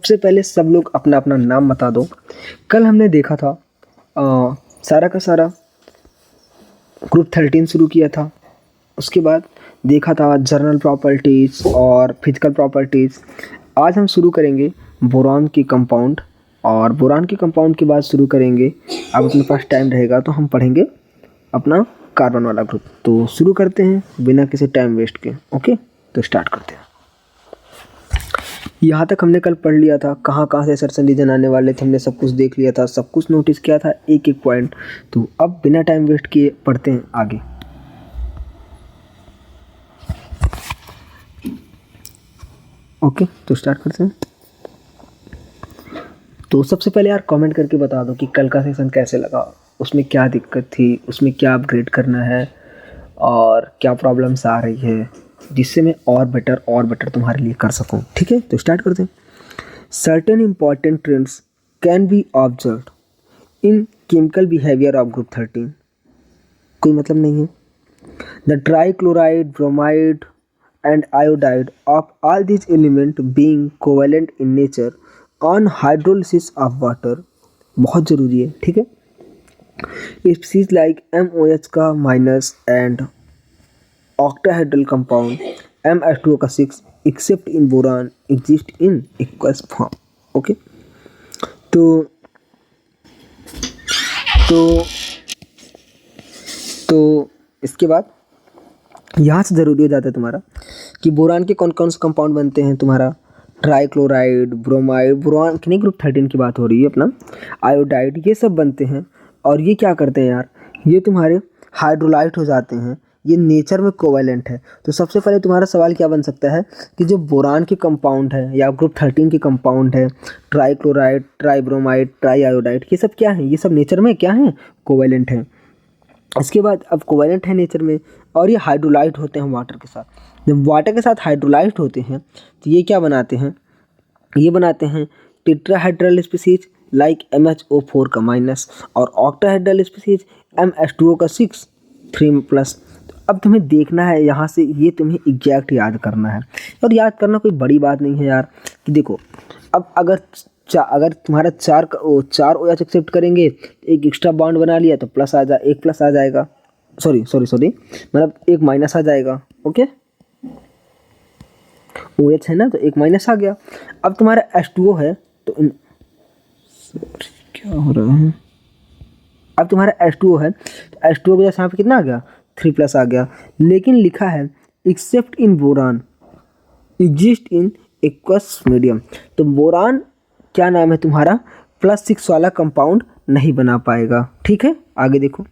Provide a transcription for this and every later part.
सबसे पहले सब लोग अपना अपना नाम बता दो। कल हमने देखा था सारा का सारा ग्रुप 13 शुरू किया था। उसके बाद देखा था जनरल प्रॉपर्टीज़ और फिजिकल प्रॉपर्टीज़। आज हम शुरू करेंगे बोरॉन की कंपाउंड, और बोरॉन की कंपाउंड के बाद शुरू करेंगे, अब अपने पास टाइम रहेगा तो हम पढ़ेंगे अपना कार्बन वाला ग्रुप। तो शुरू करते हैं बिना किसी टाइम वेस्ट के। ओके, तो स्टार्ट करते हैं। यहाँ तक हमने कल पढ़ लिया था, कहाँ कहाँ से सर्सन रीजन आने वाले थे, हमने सब कुछ देख लिया था, सब कुछ नोटिस किया था, एक एक पॉइंट। तो अब बिना टाइम वेस्ट किए पढ़ते हैं आगे। ओके, तो स्टार्ट करते हैं। तो सबसे पहले यार कमेंट करके बता दो कि कल का सेशन कैसे लगा, उसमें क्या दिक्कत थी, उसमें क्या अपग्रेड करना है और क्या प्रॉब्लम्स आ रही है, जिससे मैं और बेटर तुम्हारे लिए कर सकूं। ठीक है, तो स्टार्ट करते हैं। Certain important trends can be observed in chemical behaviour of group 13। कोई मतलब नहीं है। The trichloride, bromide and iodide of all these elements being covalent in nature on hydrolysis of water बहुत ज़रूरी है। ठीक है, स्पीसीज लाइक MOH का minus and octahedral compound MH2O का 6 accept in boron exist in aqueous form. Okay, तो इसके बाद यहाँ से ज़रूरी हो जाता है तुम्हारा कि बोरान के कौन कौन से कंपाउंड बनते हैं। तुम्हारा ट्राइक्लोराइड, ब्रोमाइड, बोरान की नहीं, ग्रुप 13 की बात हो रही है अपना, आयोडाइड, ये सब बनते हैं। और ये क्या करते हैं यार, ये तुम्हारे हाइड्रोलाइट हो जाते हैं, ये नेचर में कोवैलेंट है। तो सबसे पहले तुम्हारा सवाल क्या बन सकता है कि जो बोरान के कंपाउंड है या ग्रुप 13 के कंपाउंड है, ट्राइक्लोराइड, ट्राइब्रोमाइड, ट्राई आयोडाइड, ये सब क्या है, ये सब नेचर में क्या है, कोवैलेंट है। इसके बाद अब कोवैलेंट है नेचर में, और ये हाइड्रोलाइट होते हैं वाटर के साथ। जब वाटर के साथ हाइड्रोलाइट होते हैं तो ये क्या बनाते हैं, ये बनाते हैं टेट्राहेड्रल स्पीसीज लाइक MHO4 का माइनस और ऑक्टाहेड्रल स्पीसीज MH2O का 6 3+। अब तुम्हें देखना है यहाँ से, ये तुम्हें एग्जैक्ट याद करना है, और याद करना कोई बड़ी बात नहीं है यार। कि देखो, अब अगर तुम्हारा चार OH एक्सेप्ट करेंगे, एक एक्स्ट्रा बॉन्ड बना लिया तो प्लस आ जाए, एक प्लस आ जाएगा, सॉरी मतलब एक माइनस आ जाएगा। ओके, OH है ना, तो एक माइनस आ गया। अब तुम्हारा H2O है तो क्या हो रहा है, अब तुम्हारा H2O है तो H2O के जैसे यहाँ पे कितना आ गया, 3+ आ गया। लेकिन लिखा है accept in boron exist in aqueous medium, तो बोरान क्या नाम है तुम्हारा, +6 वाला कंपाउंड नहीं बना पाएगा। ठीक है, आगे देखो,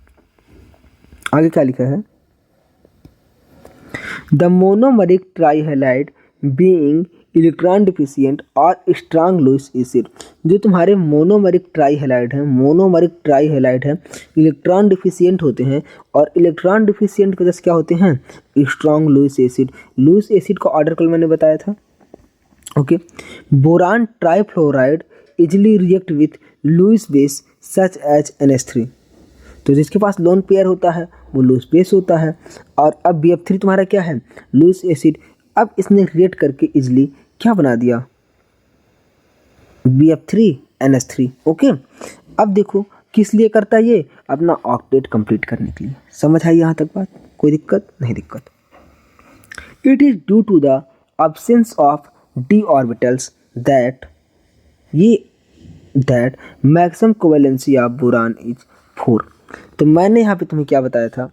आगे क्या लिखा है, the monomeric trihalide being electron deficient और स्ट्रांग लुईस एसिड। जो तुम्हारे मोनोमरिक ट्राइहेलाइड हैं, इलेक्ट्रॉन डिफिशिएंट होते हैं, और इलेक्ट्रॉन डिफिशिएंट की वजह से क्या होते हैं, स्ट्रांग लुईस एसिड का ऑर्डर कल मैंने बताया था। Okay, boron trifluoride easily react with Lewis base such as NH3। तो जिसके पास लोन पेयर होता है वो लुईस बेस होता है, और अब BF3 तुम्हारा क्या है, लुईस एसिड। अब इसने रिएक्ट करके इजिली क्या बना दिया, BF3 NH3। ओके, अब देखो किस लिए करता है ये, अपना ऑक्टेट कंप्लीट करने के लिए। समझ आई यहाँ तक बात, कोई दिक्कत नहीं? दिक्कत it is due to the absence of d orbitals that maximum covalency of boron is 4। तो मैंने यहाँ पे तुम्हें क्या बताया था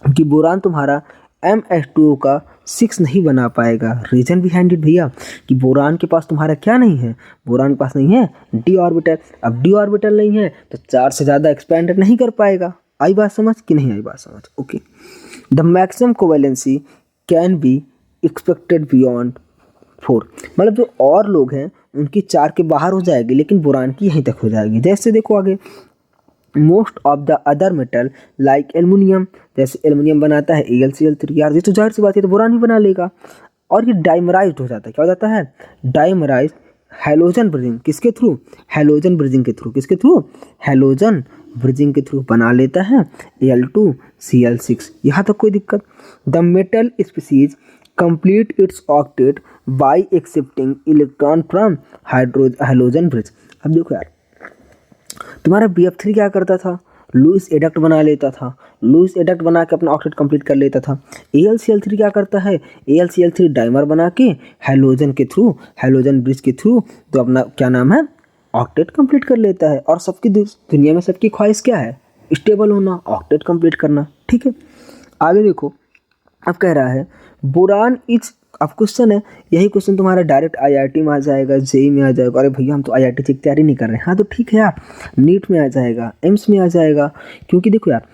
कि बोरान तुम्हारा MH2O का 6 नहीं बना पाएगा। रीजन बिहाइंड इट भैया, कि बोरान के पास तुम्हारा क्या नहीं है, बोरान के पास नहीं है d ऑर्बिटल। अब d ऑर्बिटल नहीं है तो 4 से ज़्यादा एक्सपेंड नहीं कर पाएगा। आई बात समझ कि नहीं आई बात समझ? Okay, the maximum covalency can be expected beyond 4, मतलब जो और लोग हैं उनकी 4 के बाहर हो जाएगी, लेकिन बोरान की यहीं तक हो जाएगी। जैसे देखो आगे, most of the other metal like aluminium, जैसे एल्युमिनियम बनाता है AlCl3, यार ये तो जाहिर सी बात है, तो बोरान ही बना लेगा। और ये डाइमराइज्ड हो जाता है, क्या हो जाता है, डाइमराइज्ड हैलोजन ब्रिजिंग, किसके थ्रू, हैलोजन ब्रिजिंग के थ्रू, किसके थ्रू, हैलोजन ब्रिजिंग के थ्रू बना लेता है Al2Cl6। यहाँ तक कोई दिक्कत? The metal species complete it's octet bye accepting electron from hydrogen bridge. अब देखो यार, तुम्हारा BF3 क्या करता था, लुईस एडक्ट बना लेता था, लुईस एडक्ट बना के अपना ऑक्टेट कंप्लीट कर लेता था। AlCl3 क्या करता है, AlCl3 डाइमर बना के हाइड्रोजन के थ्रू, हाइड्रोजन ब्रिज के थ्रू तो अपना क्या नाम है, ऑक्टेट कंप्लीट कर लेता है। और सबकी दुनिया में सबकी ख्वाहिश क्या है, स्टेबल होना, ऑक्टेट कंप्लीट करना। ठीक है, आगे देखो, अब कह रहा है बोरान इज, अब क्वेश्चन है, यही क्वेश्चन तुम्हारा डायरेक्ट IIT में आ जाएगा, JEE में आ जाएगा। अरे भैया हम तो IIT की तैयारी नहीं कर रहे हैं, हाँ तो ठीक है यार, नीट में आ जाएगा, एम्स में आ जाएगा। क्योंकि देखो यार,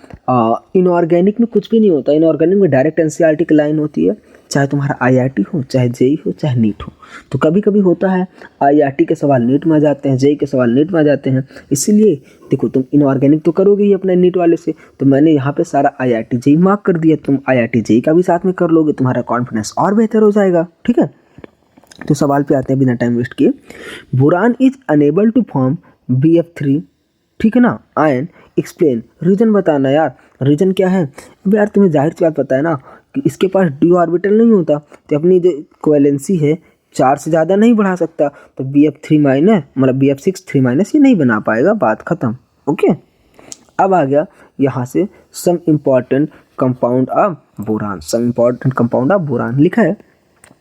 इनऑर्गेनिक में कुछ भी नहीं होता, इनऑर्गेनिक में डायरेक्ट NCERT की लाइन होती है, चाहे तुम्हारा IIT हो, चाहे JEE हो, चाहे नीट हो। तो कभी कभी होता है IIT के सवाल नीट में आ जाते हैं, JEE के सवाल नीट में आ जाते हैं। इसीलिए देखो, तुम इनऑर्गेनिक तो करोगे ही अपने नीट वाले से, तो मैंने यहाँ पे सारा IIT JEE मार्क कर दिया, तुम IIT JEE का भी साथ में कर लोगे, तुम्हारा कॉन्फिडेंस और बेहतर हो जाएगा। ठीक है, तो सवाल पे आते हैं बिना टाइम वेस्ट किए। Boron is unable to form BF3, ठीक है ना, आयन, एक्सप्लेन, रीजन बताना यार, रीजन क्या है। अब यार तुम्हें जाहिर सी बात पता है ना कि इसके पास d ऑर्बिटल नहीं होता, तो अपनी जो कोवेलेंसी है 4 से ज़्यादा नहीं बढ़ा सकता, तो BF3 माइनस मतलब BF6 3 माइनस ये नहीं बना पाएगा, बात खत्म। ओके, अब आ गया यहाँ से some important compound of boron, some important compound of boron लिखा है।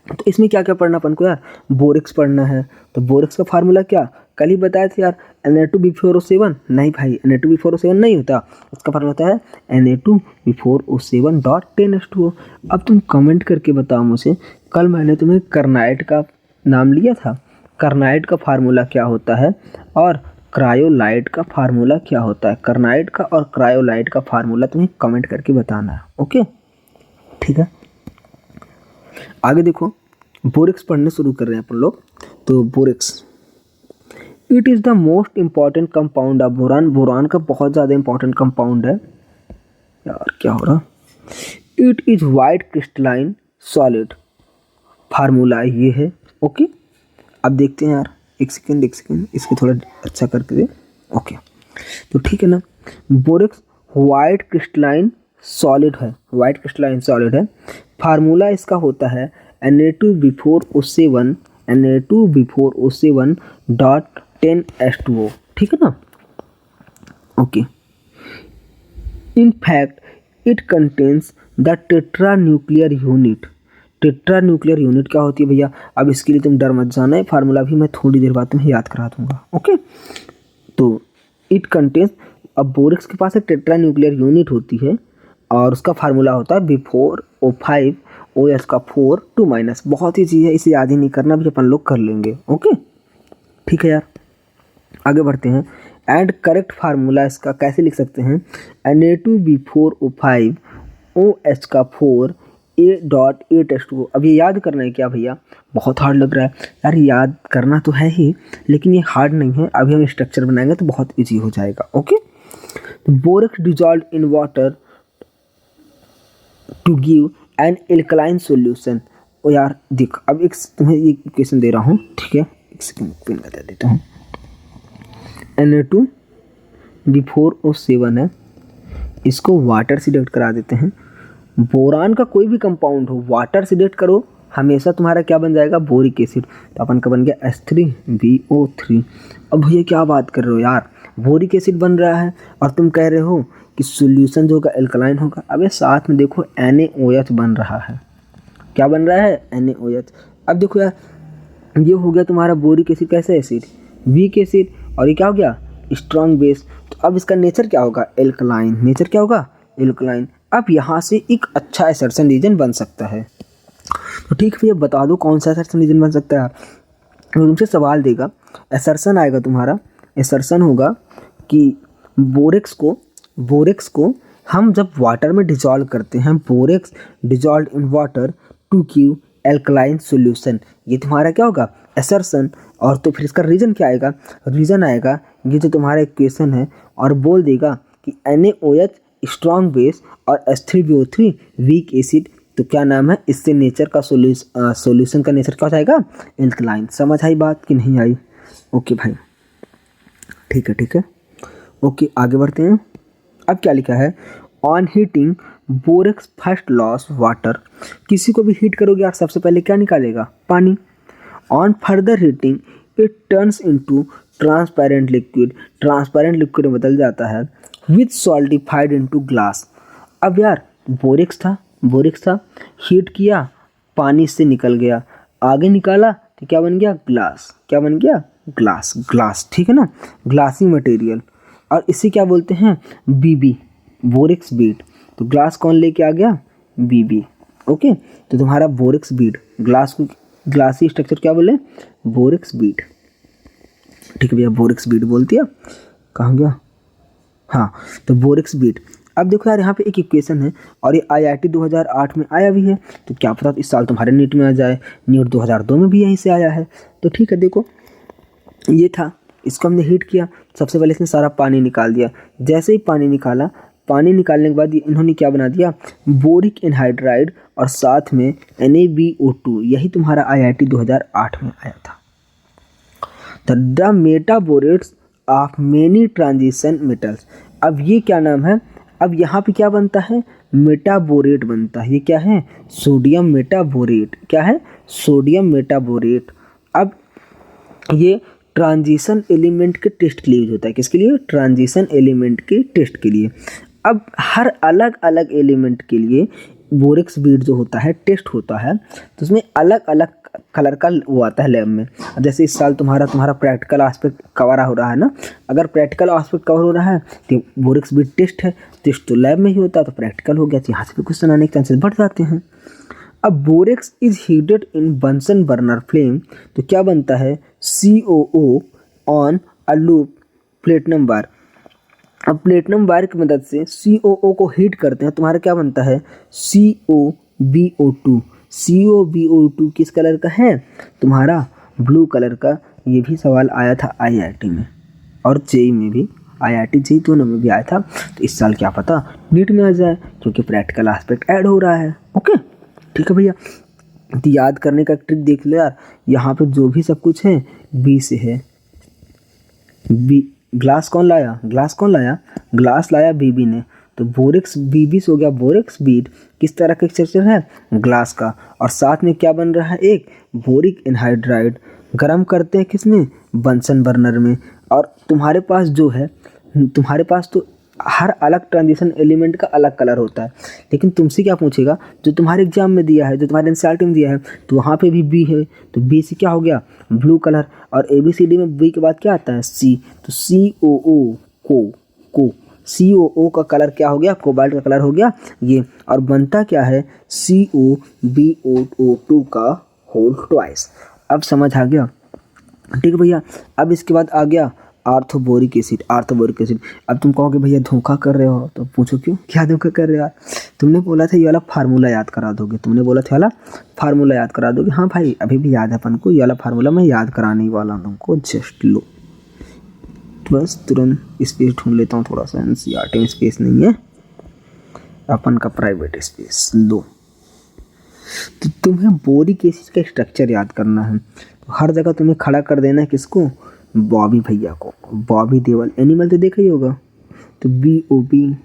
तो इसमें क्या क्या पढ़ना अपन को यार, बोरेक्स पढ़ना है। तो बोरेक्स का फार्मूला क्या, कल ही बताया था यार, Na2B4O7। नहीं भाई, Na2B4O7 नहीं होता, उसका फार्मूला होता है Na2B4O7.10H2O। अब तुम कमेंट करके बताओ मुझे, कल मैंने तुम्हें कार्नाइट का नाम लिया था, कार्नाइट का फार्मूला क्या होता है और क्रायोलाइट का फार्मूला क्या होता है। कार्नाइट का और क्रायोलाइट का फार्मूला तुम्हें कमेंट करके बताना है। ओके, ठीक है, आगे देखो, बोरेक्स पढ़ने शुरू कर रहे हैं अपन लोग। तो borax, it is the most important compound of boron, boron का बहुत ज़्यादा इंपॉर्टेंट कंपाउंड है। यार क्या हो रहा, it is white crystalline solid, formula ये है। ओके, अब देखते हैं यार, एक सेकेंड इसको थोड़ा अच्छा करके दे। ओके, तो ठीक है ना, बोरेक्स वाइट क्रिस्टलाइन सॉलिड है, वाइट क्रिस्टलाइन सॉलिड है। फार्मूला इसका होता है Na2B4O7, Na2B4O7.10H2O, ठीक है ना। Okay, in fact it contains the tetra nuclear unit. Tetra nuclear unit क्या होती है भैया, अब इसके लिए तुम डर मत जाना है, फार्मूला भी मैं थोड़ी देर बाद तुम्हें याद करा दूंगा। ओके, तो इट कंटेन्स, अब बोरेक्स के पास एक टेट्रा न्यूक्लियर यूनिट होती है और उसका फार्मूला होता है B4O5 OH का 4 2 माइनस। बहुत ही चीज़ है, इसे याद ही नहीं करना, भी अपन लोग कर लेंगे। ओके, ठीक है यार, आगे बढ़ते हैं। एंड करेक्ट फार्मूला इसका कैसे लिख सकते हैं, Na2B4O5 OH का 4 A.8H2O। अब ये याद करना है क्या भैया, बहुत हार्ड लग रहा है यार, याद करना तो है ही, लेकिन ये हार्ड नहीं है, अभी हम स्ट्रक्चर बनाएंगे तो बहुत ईजी हो जाएगा। Okay, borax dissolve in water to give an alkaline solution. ओ यार देख, अब एक तुम्हें ये इक्वेशन दे रहा हूँ, ठीक है, एक सेकंड पिन बता देता हूँ। Na2B4O7 है, इसको वाटर से रिएक्ट करा देते हैं। बोरान का कोई भी कंपाउंड हो, वाटर से रिएक्ट करो, हमेशा तुम्हारा क्या बन जाएगा, बोरिक एसिड। तो अपन का बन गया H3BO3। अब भैया क्या बात कर रहे हो यार, बोरिक एसिड बन रहा है और तुम कह रहे हो कि सॉल्यूशन जो होगा एल्कलाइन होगा। अब ये साथ में देखो NaOH बन रहा है, क्या बन रहा है, NaOH। अब देखो यार, ये हो गया तुम्हारा बोरिक एसिड, कैसे एसिड, वीक एसिड, और ये क्या हो गया, स्ट्रॉन्ग बेस। तो अब इसका नेचर क्या होगा, एल्कलाइन, नेचर क्या होगा, एल्कलाइन। अब यहाँ से एक अच्छा असर्शन रीजन बन सकता है। तो ठीक है भैया, बता दो कौन सा असर्शन रीजन बन सकता है यार। तो तुमसे सवाल देगा, असर्शन आएगा तुम्हारा, असर्शन होगा कि बोरेक्स को हम जब वाटर में डिजॉल्व करते हैं, borax dissolve in water to give alkaline solution, ये तुम्हारा क्या होगा, असर्शन। और तो फिर इसका रीजन क्या आएगा, रीजन आएगा ये जो तुम्हारा इक्वेशन है, और बोल देगा कि NaOH स्ट्रॉन्ग बेस और H3BO3 वीक एसिड। तो क्या नाम है, इससे नेचर का सॉल्यूशन का नेचर क्या हो जाएगा, एल्कलाइन। समझ आई बात कि नहीं आई। ओके भाई, ठीक है। ओके, आगे बढ़ते हैं। अब क्या लिखा है, on heating borax first loss water, किसी को भी हीट करोगे यार सबसे पहले क्या निकालेगा, पानी। On further heating it turns into transparent liquid, transparent liquid में बदल जाता है, विथ सॉल्टिफाइड इनटू ग्लास। अब यार बोरिक्स था, हीट किया, पानी से निकल गया, आगे निकाला तो क्या बन गया, ग्लास। क्या बन गया, ग्लास, ठीक है ना, ग्लासी मटेरियल। और इसे क्या बोलते हैं, बीबी, बोरिक्स बीड। तो ग्लास कौन लेके आ गया, बीबी। ओके, तो तुम्हारा बोरिक्स बीड, ग्लास को ग्लासी स्ट्रक्चर क्या बोले, बोरिक्स बीड। ठीक है भैया, बोरिक्स बीड बोल दिया, कहाँ गया, हाँ, तो बोरिक्स बीड। अब देखो यार यहाँ पे एक इक्वेशन है और ये IIT 2008 में आया भी है, तो क्या पता इस साल तुम्हारे नीट में आ जाए, नीट 2002 में भी यहीं से आया है। तो ठीक है, देखो ये था, इसको हमने हीट किया, सबसे पहले इसने सारा पानी निकाल दिया। जैसे ही पानी निकाला, पानी निकालने के बाद इन्होंने क्या बना दिया, बोरिक एनहाइड्राइड और साथ में NaBO2। यही तुम्हारा IIT 2008 में आया था। The metaborates of many transition metals. अब ये क्या नाम है, अब यहाँ पे क्या बनता है, मेटाबोरेट बनता है। ये क्या है, सोडियम मेटाबोरेट। क्या है, सोडियम मेटाबोरेट। अब ये ट्रांजिशन एलिमेंट के टेस्ट के लिए यूज होता है। किसके लिए, ट्रांजिशन एलिमेंट के टेस्ट के लिए। अब हर अलग अलग एलिमेंट के लिए बोरिक्स बीड जो होता है टेस्ट होता है, तो उसमें अलग अलग कलर का वो आता है लैब में। जैसे इस साल तुम्हारा प्रैक्टिकल एस्पेक्ट कवर हो रहा है ना, अगर प्रैक्टिकल एस्पेक्ट कवर हो रहा है तो बोरिक्स बीड टेस्ट है, टेस्ट तो लैब में ही होता है, तो प्रैक्टिकल हो गया, तो यहाँ से भी क्वेश्चन आने के चांसेस बढ़ जाते हैं। अब borax is heated in Bunsen burner flame, तो क्या बनता है, COO on a loop platinum wire. अब प्लेटिनम वायर की मदद से COO को हीट करते हैं, तुम्हारा क्या बनता है, COBO2। COBO2 किस कलर का है, तुम्हारा ब्लू कलर का। ये भी सवाल आया था IIT में और JEE में भी, IIT JEE दोनों में भी आया था। तो इस साल क्या पता नीट में आ जाए, क्योंकि प्रैक्टिकल एस्पेक्ट ऐड हो रहा है। ओके, ठीक है भैया, तो याद करने का ट्रिक देख लो यार, यहाँ पे जो भी सब कुछ है बी से है। बी, ग्लास कौन लाया, ग्लास लाया बीबी ने, तो बोरिक्स बीबी से हो गया बोरिक्स बीड। किस तरह का स्ट्रक्चर है, ग्लास का। और साथ में क्या बन रहा है, एक बोरिक एनहाइड्राइड। गर्म करते हैं किसमें, बंसन बर्नर में। और तुम्हारे पास जो है, तुम्हारे पास तो हर अलग ट्रांजिशन एलिमेंट का अलग कलर होता है, लेकिन तुमसे क्या पूछेगा, जो तुम्हारे एग्जाम में दिया है, जो तुम्हारे एनसीईआरटी में दिया है, तो वहाँ पे भी बी है, तो बी से क्या हो गया, ब्लू कलर। और ABCD में बी के बाद क्या आता है, C, तो COO का कलर क्या हो गया, कोबाल्ट का कलर हो गया ये। और बनता क्या है, COBO2 का होल ट्वाइस। अब समझ आ गया, ठीक है भैया। अब इसके बाद आ गया आर्थोबोरिक एसिड। अब तुम कहोगे भैया धोखा कर रहे हो, तो पूछो क्यों, क्या धोखा कर रहे हो यार, तुमने बोला था ये वाला फार्मूला याद करा दोगे, हाँ भाई अभी भी याद है अपन को, ये वाला फार्मूला मैं याद कराने ही वाला हूँ तुमको। जस्ट लो, बस तुरंत स्पेस ढूंढ लेता हूँ, थोड़ा सा NCERT में स्पेस नहीं है, अपन का प्राइवेट स्पेस लो। तो तुम्हें बोरिक एसिड का स्ट्रक्चर याद करना है, तो हर जगह तुम्हें खड़ा कर देना है किसको, बॉबी भैया को, बॉबी देवल। एनिमल तो देखा ही होगा, तो BOB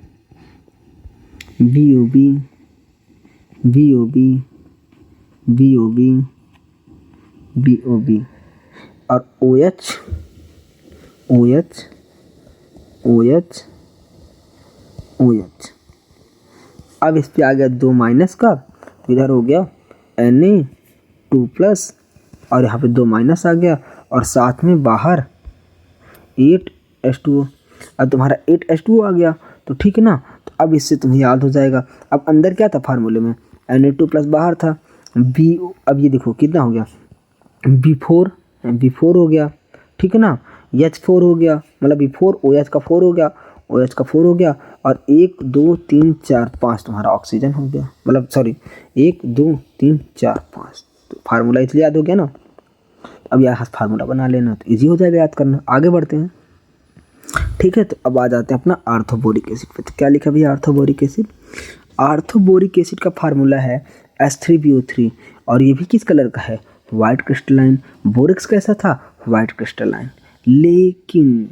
और OH। अब इस पे आ गया 2 माइनस का, इधर हो गया Na2+ और यहाँ पे 2 माइनस आ गया, और साथ में बाहर 8H2O। अब तुम्हारा 8H2O आ गया, तो ठीक है ना, तो अब इससे तुम्हें याद हो जाएगा। अब अंदर क्या था फार्मूले में, Na2+ बाहर था, अब ये देखो कितना हो गया, B4 हो गया, ठीक है ना, H4 हो गया, मतलब B4 OH का 4 हो गया, और 1 2 3 4 5 तुम्हारा ऑक्सीजन हो गया, मतलब सॉरी 1 2 3 4 5। तो फार्मूला इसलिए याद हो गया ना। अब यहाँ फार्मूला बना लेना, तो इजी हो जाएगा याद करना। आगे बढ़ते हैं, ठीक है। तो अब आ जाते हैं अपना आर्थोबोरिक एसिड पे। तो क्या लिखा भैया, आर्थोबोरिक एसिड का फार्मूला है H3BO3, और ये भी किस कलर का है, वाइट क्रिस्टलाइन। बोरिक्स कैसा था, वाइट क्रिस्टलाइन। लेकिन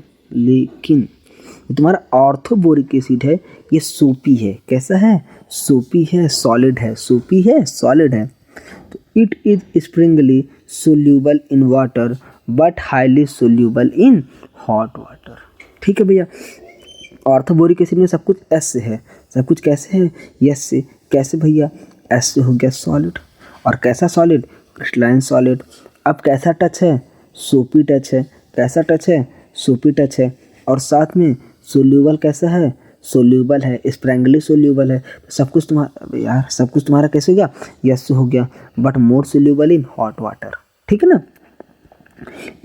तुम्हारा ऑर्थोबोरिक एसिड है ये सोपी है, कैसा है, सोपी है, सॉलिड है, सोपी है, सॉलिड है। तो it is Sprüngli soluble in water but highly soluble in hot water. ठीक है भैया, ऑर्थोबोरिक एसिड में सब कुछ एस से है, सब कुछ कैसे है, यस से। कैसे भैया, एस से हो गया सॉलिड, और कैसा सॉलिड, क्रिस्टलाइन सॉलिड। अब कैसा टच है, सोपी टच है, कैसा टच है, सोपी टच है, और साथ में सोल्यूबल कैसा है, सोल्यूबल है, स्प्रैंगली सोल्यूबल है। तो सब कुछ तुम्हारा यार, सब कुछ तुम्हारा कैसे हो गया, यस हो गया, but more soluble in hot water. ठीक है ना।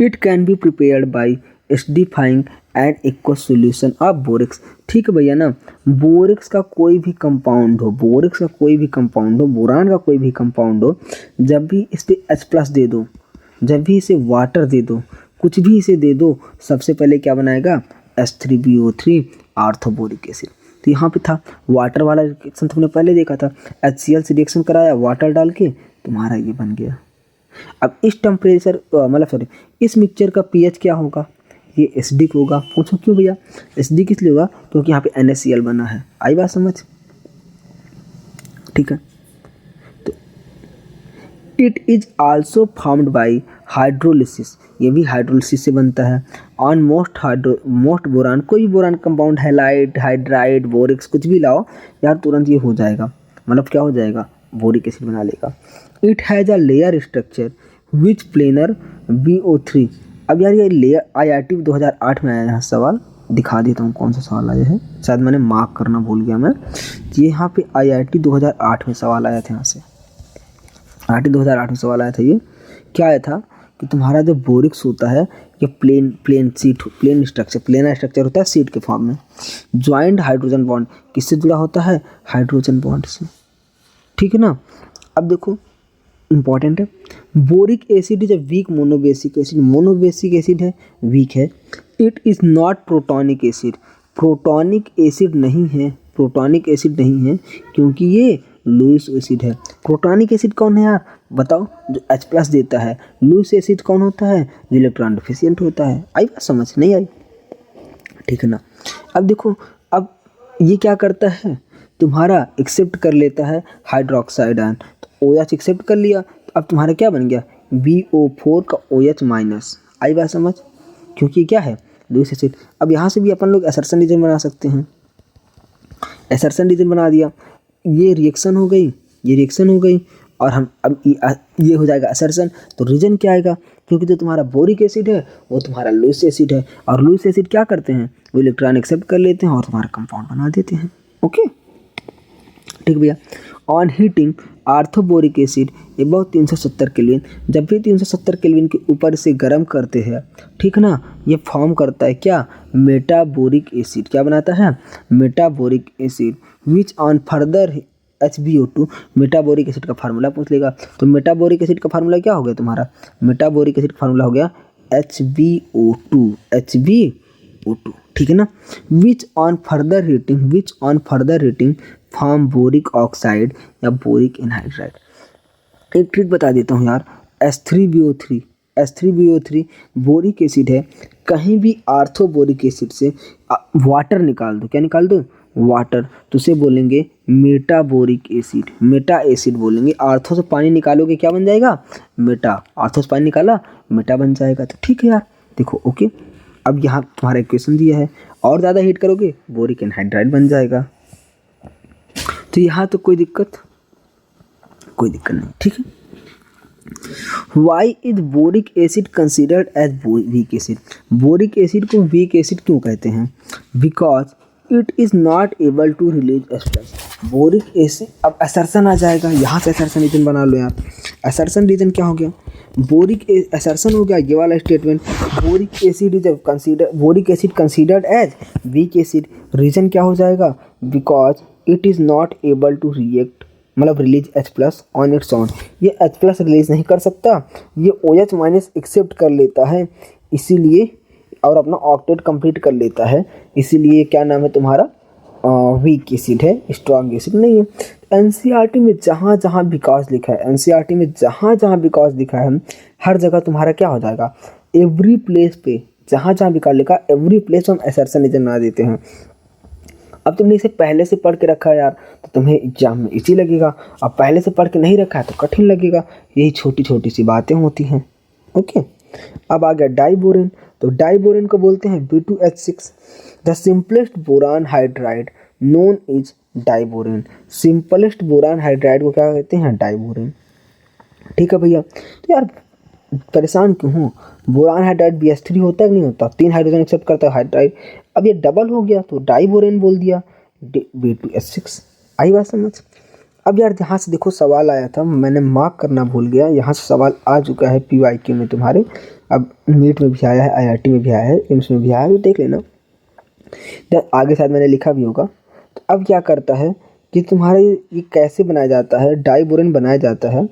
It can be prepared by acidifying and aqueous solution of borax. ठीक है भैया ना, बोरिक्स का कोई भी कंपाउंड हो, बोरिक्स का कोई भी कंपाउंड हो, बोरान का कोई भी कंपाउंड हो, जब भी इस पे H+ दे दो, जब भी इसे वाटर दे दो, कुछ भी इसे दे दो, सबसे पहले क्या बनाएगा, H3BO3 ऑर्थोबोरिक एसिड। तो यहाँ पे था वाटर वाला रिएक्शन, तुमने पहले देखा था, HCl से रिएक्शन कराया वाटर डाल के, तुम्हारा ये बन गया। अब इस टेम्परेचर मतलब सॉरी इस मिक्सचर का पीएच क्या होगा, ये एसिडिक होगा। पूछो क्यों भैया, एसिडिक किस लिए होगा, क्योंकि यहाँ पे NaCl बना है। आई बात समझ, ठीक है। तो it is also formed by hydrolysis, ये भी हाइड्रोलिसिस से बनता है। ऑन मोस्ट बोरान, कोई भी बोरान कंपाउंड, हैलाइड, हाइड्राइड, बोरिक्स, कुछ भी लाओ यार, तुरंत ये हो जाएगा, मतलब क्या हो जाएगा, बोरिक एसिड बना लेगा। It has a layer structure which planar BO3। अब यार ये लेयर IIT 2008 में आया है सवाल, दिखा देता हूँ कौन सा सवाल आया है, शायद मैंने मार्क करना भूल गया मैं। ये यहाँ पे IIT 2008 में सवाल आया था, यहाँ से IIT 2008 में सवाल आया था। ये क्या आया था कि तुम्हारा जो बोरिक्स होता है ये प्लेन स्ट्रक्चर होता है सीट के फॉर्म में। ज्वाइंट हाइड्रोजन बॉन्ड किससे जुड़ा होता है, हाइड्रोजन बॉन्ड से। ठीक है ना। अब देखो इंपॉर्टेंट है, boric acid is a weak monobasic acid, monobasic acid है, वीक है। It is not protonic acid, protonic acid नहीं है, प्रोटॉनिक एसिड नहीं है, क्योंकि ये लुईस एसिड है। प्रोटॉनिक एसिड कौन है यार, बताओ, जो H+ देता है। लुईस एसिड कौन होता है, जो इलेक्ट्रॉन डिफिशिएंट होता है। आई बात समझ, नहीं आई, ठीक है ना। अब देखो, अब ये क्या करता है, तुम्हारा एक्सेप्ट कर लेता है हाइड्रोक्साइड आयन, तो OH एक्सेप्ट कर लिया, तो अब तुम्हारा क्या बन गया, BO4 का OH-। आई बात समझ, क्योंकि क्या है, लुईस एसिड। अब यहाँ से भी अपन लोग असर्शन रीजन बना सकते हैं, असर्शन रीजन बना दिया, ये रिएक्शन हो गई, ये रिएक्शन हो गई, और हम अब ये हो जाएगा असर्शन। तो रीजन क्या आएगा, क्योंकि जो तुम्हारा बोरिक एसिड है वो तुम्हारा लुईस एसिड है, और लुईस एसिड क्या करते हैं, वो इलेक्ट्रॉन एक्सेप्ट कर लेते हैं और तुम्हारा कंपाउंड बना देते हैं। ओके, ठीक भैया। On heating orthoboric acid above 370 kelvin, जब भी 370 केल्विन के ऊपर से गर्म करते हैं, ठीक ना, ये फॉर्म करता है क्या, मेटाबोरिक एसिड। क्या बनाता है, metaboric acid. Which on further HbO2, metaboric acid का फार्मूला पूछ लेगा, तो मेटाबोरिक एसिड का फार्मूला क्या हो गया तुम्हारा, मेटाबोरिक एसिड का फार्मूला हो गया HbO2, ठीक है ना। Which on further heating form boric oxide या बोरिक एनहाइड्राइड। एक ट्रिक बता देता हूँ यार, H3BO3 बोरिक एसिड है, कहीं भी आर्थोबोरिक एसिड से वाटर निकाल दो, क्या निकाल दो, वाटर, तो उसे बोलेंगे मेटाबोरिक एसिड, मेटा एसिड बोलेंगे। आर्थो से पानी निकालोगे क्या बन जाएगा, मेटा, आर्थो से पानी निकाला मेटा बन जाएगा। तो ठीक है यार, देखो ओके। अब यहाँ तुम्हारा इक्वेशन दिया है, और ज़्यादा हीट करोगे बोरिक एनहाइड्राइड बन जाएगा। तो यहाँ तो कोई दिक्कत नहीं, ठीक है। Why is boric acid considered as weak acid, boric acid को वीक एसिड क्यों कहते हैं, because it is not able to release H+। Boric acid, अब असर्शन आ जाएगा, यहाँ से असर्शन रीजन बना लो यार। असर्शन रीजन क्या हो गया, बोरिक असर्शन हो गया ये वाला statement, boric acid considered as weak acid. Reason क्या हो जाएगा, because it is not able to react, मतलब release H+ on its own, ये H+ रिलीज नहीं कर सकता, ये OH- एक्सेप्ट कर लेता है, इसीलिए, और अपना ऑक्टेट कंप्लीट कर लेता है, इसीलिए क्या नाम है तुम्हारा, वीक एसिड है, स्ट्रॉन्ग एसिड नहीं है। NCERT में जहाँ जहाँ बिकॉज लिखा है, हर जगह तुम्हारा क्या हो जाएगा, एवरी प्लेस पे जहाँ जहाँ भी कार्ड लिखा एवरी प्लेस हम असर्शन इज ना देते हैं। अब तुमने इसे पहले से पढ़ के रखा है यार तो तुम्हें एग्जाम में इजी लगेगा, अब पहले से पढ़ के नहीं रखा है तो कठिन लगेगा। यही छोटी छोटी सी बातें होती हैं। ओके, अब आ गया डाइबोरेन। तो डाइबोरेन को बोलते हैं B2H6। The simplest boron hydride known is diborane. Simplest boron hydride को क्या कहते हैं? डाइबोरेन। ठीक है भैया, तो यार परेशान क्यों हूँ? बोरान हाइड्राइड BH3 होता है कि नहीं होता? 3 हाइड्रोजन एक्सेप्ट करता है हाइड्राइड, अब ये डबल हो गया तो डाइबोरेन बोल दिया, B2H6। आई बात समझ? अब यार यहाँ से देखो सवाल आया था, मैंने मार्क करना भूल गया, यहाँ से सवाल आ चुका है PYQ में तुम्हारे। अब नीट में भी आया है, IIT में भी आया है, एम्स में भी आया है, तो देख लेना। आगे शायद मैंने लिखा भी होगा। तो अब क्या करता है कि तुम्हारे ये कैसे बनाया जाता है? डाइबोरेन बनाया जाता है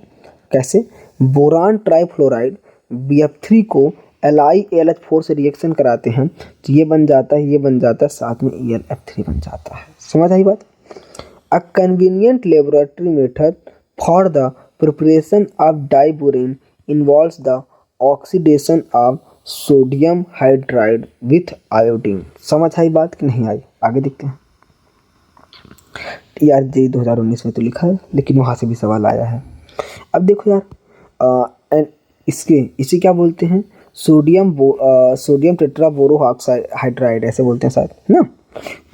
कैसे? बोरान ट्राइफ्लोराइड BF3 को LiAlH4 से रिएक्शन कराते हैं तो ये बन जाता है, ये बन जाता है, साथ में ElF3 बन जाता है। समझ आई बात? A convenient laboratory method for the preparation of diborane involves the oxidation of sodium hydride with iodine। समझ आई बात कि नहीं आई? आगे देखते हैं। यार JEE 2019 में तो लिखा है, लेकिन वहाँ से भी सवाल आया है। अब देखो यार, इसे क्या बोलते हैं? सोडियम टेट्राबोरोऑक्साइड हाइड्राइड ऐसे बोलते हैं शायद ना।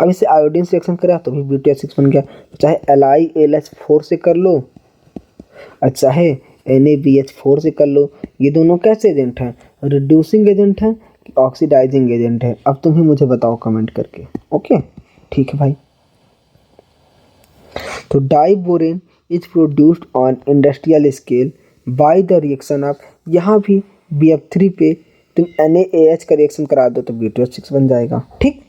अब इसे आयोडीन से रिएक्शन करा तो भी B2H6 बन गया। तो चाहे LiAlH4 से कर लो और चाहे NaBH4 से कर लो, ये दोनों कैसे एजेंट हैं? रिड्यूसिंग एजेंट हैं कि ऑक्सीडाइजिंग एजेंट है? अब तुम ही मुझे बताओ कमेंट करके। ओके ठीक है भाई। तो diborane is produced on industrial scale by the reaction of, यहाँ भी BF3 पे तुम NaAH का रिएक्शन करा दो तो B2H6 बन जाएगा। ठीक।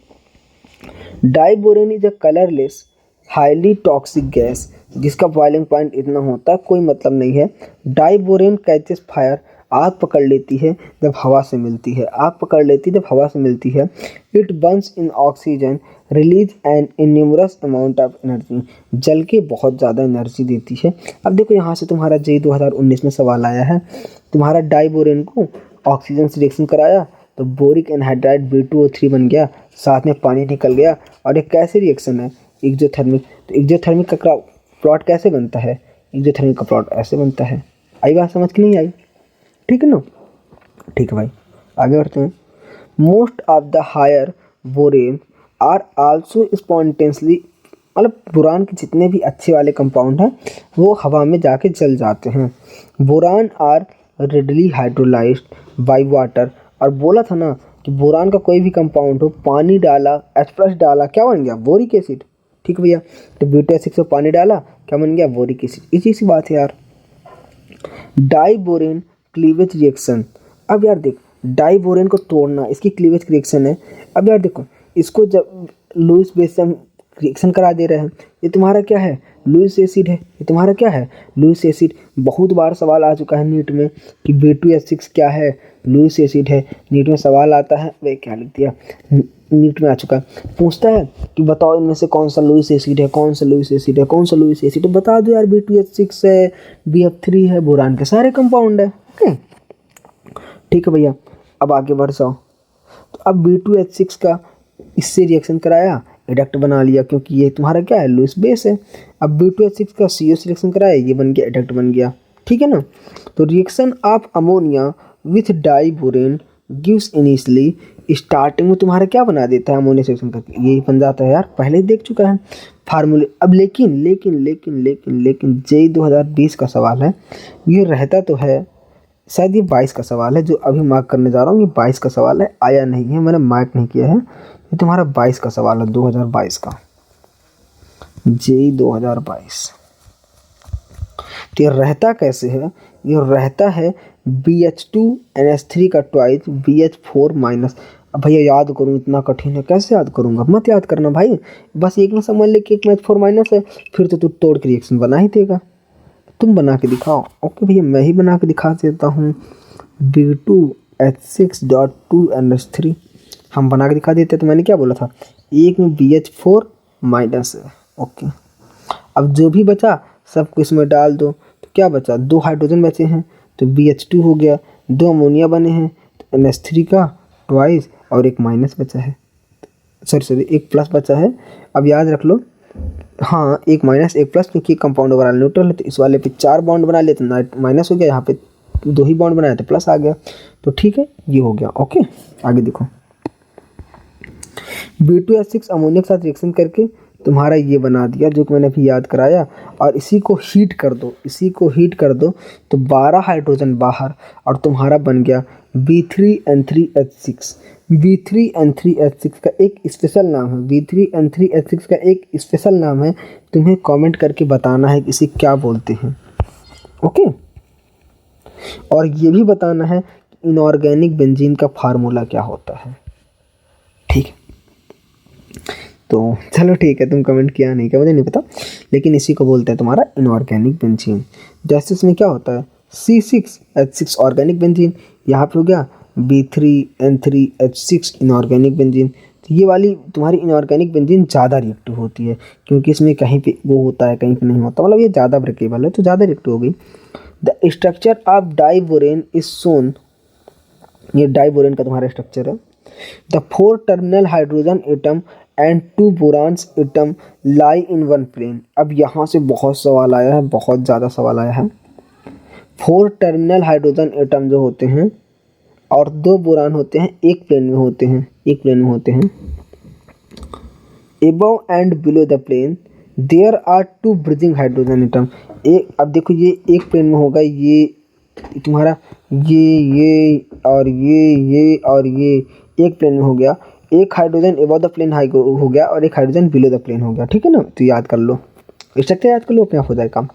Diborane is a colourless highly toxic gas जिसका बॉइलिंग पॉइंट इतना होता है कोई मतलब नहीं है। डाइबोरेन कैचेस फायर, आग पकड़ लेती है जब हवा से मिलती है, आग पकड़ लेती है जब हवा से मिलती है। It burns in oxygen release an enormous amount of energy, जल के बहुत ज़्यादा एनर्जी देती है। अब देखो यहाँ से तुम्हारा JEE 2019 में सवाल आया है, तुम्हारा डाइबोरेन को ऑक्सीजन से रिएक्शन कराया तो बोरिक एनहाइड्राइड B2O3 बन गया, साथ में पानी निकल गया। और ये कैसे रिएक्शन है? एक्सोथर्मिक। तो एक्सोथर्मिक का प्लॉट कैसे बनता है? एक्सोथर्मिक का प्लॉट ऐसे बनता है। आई बात समझ की नहीं आई? ठीक है ना? ठीक है भाई, आगे बढ़ते हैं। Most of the higher borane are also spontaneously, मतलब बोरान के जितने भी अच्छे वाले कंपाउंड हैं वो हवा में जाके जल जाते हैं। Boron are readily hydrolysed by water, और बोला था ना कि बोरान का कोई भी कंपाउंड हो, पानी डाला, H+ डाला, क्या बन गया? Boric acid. ठीक भैया, तो B2H6 में पानी डाला, क्या बन गया? Boric acid. इसी सी बात है यार। Diborane cleavage reaction. अब यार देख, डाइबोरेन को तोड़ना इसकी क्लीवेज रिएक्शन है। अब यार देखो, इसको जब लुईस बेस से हम रिएक्शन करा दे रहे हैं, ये तुम्हारा क्या है? लुईस एसिड है। ये तुम्हारा क्या है? Lewis acid. बहुत बार सवाल आ चुका है नीट में कि B2H6 क्या है? लुईस एसिड है। नीट में सवाल आता है, वे क्या लिख दिया, नीट में आ चुका है, पूछता है कि बताओ इनमें से कौन सा लुईस एसिड है, कौन सा लुईस एसिड है, कौन सा लुईस एसिड है? बता दो यार, B2H6 है, BF3 है, बोरान के सारे कंपाउंड है। ओके ठीक है भैया, अब आगे बढ़ जाओ। तो अब B2H6 का इससे रिएक्शन कराया, एडक्ट बना लिया, क्योंकि ये तुम्हारा क्या है? लुईस बेस है। अब B2H6 का CO से रिएक्शन कराया, ये बन गया, एडक्ट बन गया। ठीक है ना? तो reaction of ammonia with diborane gives initially, starting में तुम्हारा क्या बना देता है? अमोनिया से रिएक्शन करके ये बन जाता है यार, पहले ही देख चुका है फार्मूले। अब लेकिन लेकिन लेकिन लेकिन लेकिन JEE 2020 का सवाल है, ये रहता तो है, शायद ये 22 का सवाल है जो अभी मार्क करने जा रहा हूँ, ये 22 का सवाल है, आया नहीं है, मैंने मार्क नहीं किया है। ये तुम्हारा 22 का सवाल है, 2022 का, JEE 2022। तो ये रहता कैसे है? ये रहता है BH2NH3 का ट्वाइस BH4-। अब भैया याद करूँ, इतना कठिन है, कैसे याद करूँगा? मत याद करना भाई, बस एक ना समझ ले कि एक में H4- है, फिर तो तू तोड़ के रिएक्शन बना ही देगा। तुम बना के दिखाओ। ओके भैया, मैं ही बना के दिखा देता हूँ। B2H6.2NH3 हम बना के दिखा देते। तो मैंने क्या बोला था? एक में BH4- है। ओके, अब जो भी बचा सबको इसमें डाल दो, तो क्या बचा? 2 हाइड्रोजन बचे हैं तो BH2 हो गया, 2 अमोनिया बने हैं तो NH3 का ट्वाइस और एक माइनस बचा है, सॉरी एक प्लस बचा है। अब याद रख लो, हाँ एक माइनस एक प्लस, क्योंकि कंपाउंड ओवरऑल न्यूट्रल है तो इस वाले पे 4 बॉन्ड बना लिए तो माइनस हो गया, यहाँ पे 2 ही बॉन्ड बनाया तो प्लस आ गया। तो ठीक है, ये हो गया। ओके, आगे देखो, B2H6 अमोनिया के साथ रिएक्शन करके तुम्हारा ये बना दिया जो कि मैंने अभी याद कराया, और इसी को हीट कर दो, इसी को हीट कर दो तो 12 हाइड्रोजन बाहर, और तुम्हारा बन गया B3N3H6। B3N3H6 का एक स्पेशल नाम है, B3N3H6 का एक स्पेशल नाम है, तुम्हें कमेंट करके बताना है कि इसे क्या बोलते हैं। ओके, और ये भी बताना है कि इनऑर्गेनिक बेंजीन का फार्मूला क्या होता है। ठीक है, तो चलो ठीक है, तुम कमेंट किया नहीं क्या मुझे नहीं पता, लेकिन इसी को बोलते हैं तुम्हारा इनऑर्गेनिक बेंजीन। जैसे इसमें क्या होता है C6H6 ऑर्गेनिक बेंजीन, यहाँ पे हो गया B3N3H6 इनऑर्गेनिक बेंजीन। तो ये वाली तुम्हारी इनऑर्गेनिक बेंजीन ज़्यादा रिएक्टिव होती है, क्योंकि इसमें कहीं पे वो होता है कहीं पे नहीं होता, मतलब ये ज़्यादा ब्रेकेबल है तो ज़्यादा रिएक्टिव हो गई। The structure of diborane is shown, ये डाइबोरेन का तुम्हारा स्ट्रक्चर है। The 4 terminal hydrogen atom and 2 borons atom lie in one plane. अब यहाँ से बहुत सवाल आया है, बहुत ज़्यादा सवाल आया है। 4 टर्मिनल हाइड्रोजन एटम जो होते हैं और 2 बोरान होते हैं, एक प्लेन में होते हैं, एक प्लेन में होते हैं। Above and below the plane there are 2 bridging hydrogen atom. एक, अब देखो ये एक प्लेन में होगा, ये तुम्हारा ये और ये और ये एक प्लेन में हो गया। एक hydrogen above the plane high हो गया और एक हाइड्रोजन बिलो द प्लेन हो गया। ठीक है ना, तो याद कर लो, स्ट्रक्चर याद कर लो, अपने आप हो जाएगा काम।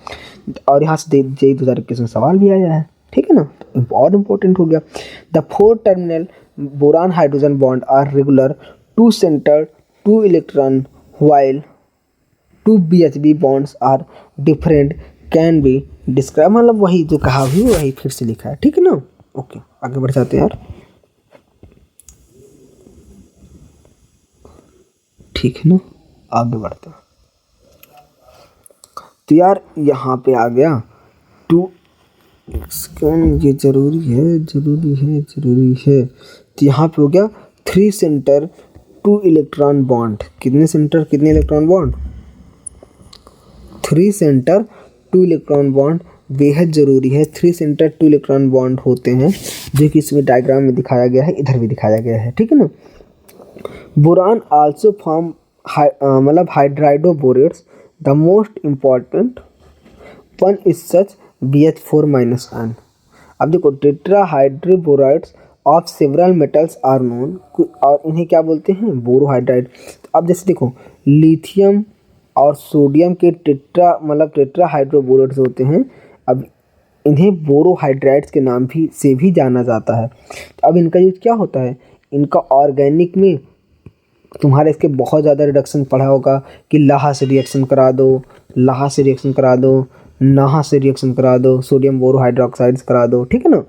और यहाँ से JEE 2021 में सवाल भी आया है। ठीक है ना, तो बहुत इंपॉर्टेंट हो गया। The 4 terminal boron hydrogen bond are regular, 2 centre 2 electron, while 2 BHB bonds are different can be described। मतलब वही जो कहा भी वही फिर से लिखा है। ठीक है ना, ओके आगे बढ़ जाते हैं यार। ठीक है ना, आगे बढ़ते हैं। तो यार यहाँ पे आ गया 2, ये जरूरी है जरूरी है जरूरी है। तो यहाँ पे हो गया 3 सेंटर 2 इलेक्ट्रॉन बॉन्ड। कितने सेंटर कितने electron bond? 3 centre 2 electron bond बेहद ज़रूरी है। 3 सेंटर 2 इलेक्ट्रॉन बॉन्ड होते हैं, जो कि इसमें डायग्राम में दिखाया गया है, इधर भी दिखाया गया है। ठीक है ना। बोरान आल्सो फॉर्म मतलब hydridoborates, the most important one is such BH4-N। अब देखो tetrahydroborides of several metals are known, और इन्हें क्या बोलते हैं? बोरोहाइड्राइड। अब जैसे देखो लिथियम और सोडियम के टेट्राहाइड्रोबोरेट्स होते हैं। अब इन्हें बोरोहाइड्राइड्स के नाम भी से भी जाना जाता है। तो अब इनका यूज क्या होता है? इनका ऑर्गेनिक में तुम्हारे इसके बहुत ज़्यादा रिडक्शन पढ़ा होगा कि लाहा से रिएक्शन करा दो, लाहा से रिएक्शन करा दो, नाहा से रिएक्शन करा दो, सोडियम बोरोहाइड्रोक्साइड्स करा दो। ठीक है ना।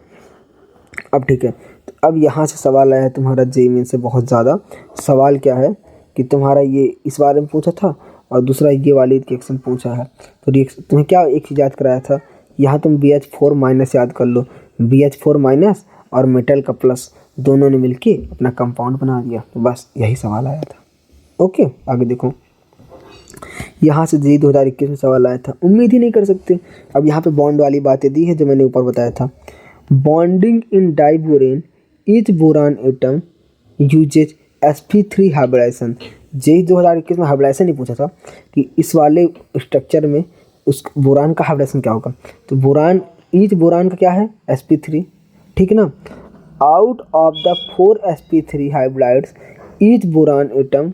अब ठीक है, तो अब यहाँ से सवाल आया है तुम्हारा JEE में से बहुत ज़्यादा। सवाल क्या है कि तुम्हारा ये इस बारे में पूछा था, और दूसरा ये वाली रिएक्शन पूछा है। तो रिएक्शन तुम्हें क्या एक चीज़ याद कराया था, यहाँ तुम BH4- याद कर लो। BH4- और मेटल का प्लस दोनों ने मिलके अपना कंपाउंड बना दिया। तो बस यही सवाल आया था। ओके आगे देखो, यहाँ से JEE 2021 में सवाल आया था, उम्मीद ही नहीं कर सकते। अब यहाँ पे बॉन्ड वाली बातें दी है जो मैंने ऊपर बताया था। Bonding in diborane each boron atom uses sp3 hybridisation. JEE 2021 में हाइब्रिडाइजेशन ही पूछा था कि इस वाले स्ट्रक्चर में उस बोरान का हाइब्रिडाइजेशन क्या होगा। तो बोरान, ईच बोरान का क्या है? sp3। ठीक है ना। Out of the 4 sp3 hybridised each boron atom